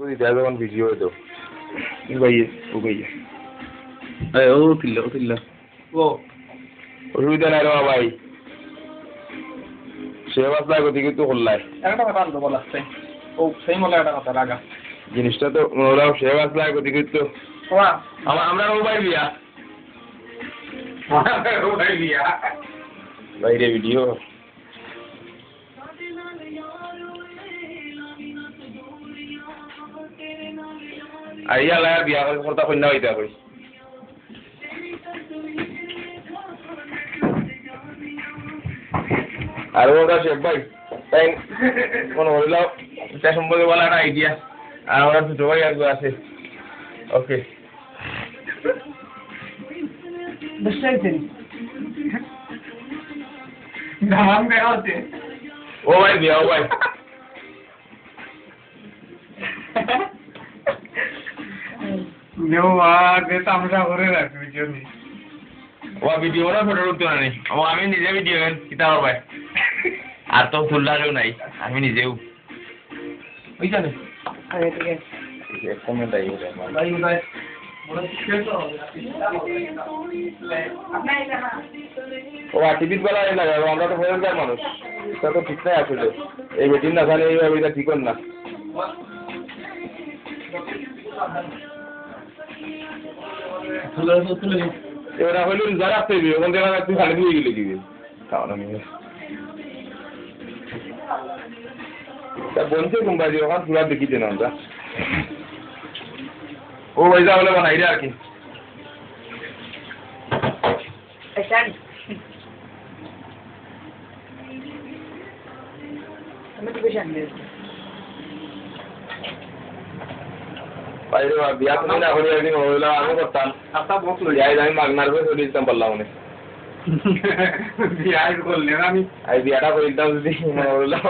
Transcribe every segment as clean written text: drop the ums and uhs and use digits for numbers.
দিতে যখন ভিডিও হইতো অসুবিধা নাই রে ভাই সে বাসলা গতি কিন্তু করলাই একটা কথা আনতে বলাচ্ছে ও সেই মলে একটা কথা রাগা জিনিসটা তো ওরাও সে বাসলা গতি কিন্তু আমরা মোবাইল বিয়া বাইরে ভিডিও আইয়া লাগা বিয়া করতা কন্যা হইতা কই আর ওটা শেখ ভাই তাই কোন হইল এটা সম্পর্কে বলা একটা আইডিয়া আর আমরা ছোট ভাই একবার আছে ওকে ও ভাই বিয়া ও ভাই ভিডিও না ফটো উঠতে পারি আমি নিজে ভিডিও কিতাব ভাই আর তো ফুল্লারেও নাই আমি নিজেও ওই জানে কমেন্ট আই ও টিভির বেলা লাগে আমরা তো ভয়ঙ্কর মানুষ এটা তো ঠিক নাই আসলে এই বেটির না জানে এইভাবে এটা ঠিক না এবার হইলো যারা আসতে ওখান থেকে তুই খালি দিয়ে গেলে দিবি তাও না তা বলছে কোম্পানি ওখান পুরা দেখিতে না আমরা ও ভাই যা হলে বানাই রে আর কি বাইরে বিয়া তুমি না করি একদিন হইলো আমি করতাম আমি মাগনার হয়ে চলে দিতাম পারলাম অনেক বিয়াটা করে দিতাম যদি হইলো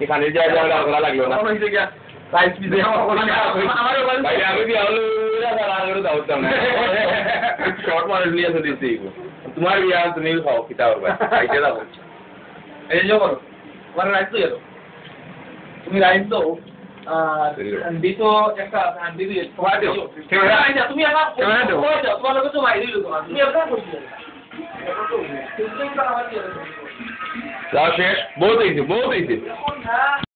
এখানে যাই করা লাগলো না তোমার বিয়া তুমি খাও কিতা করবা এই যে করো তোমার রাইট তো এলো তুমি রাইট তো আন্ডি তো একটা আন্ডি দিয়ে তুমি আমার তোমার লোক তো মাই দিল তুমি একটা করছিলে শেষ বহুত হয়েছে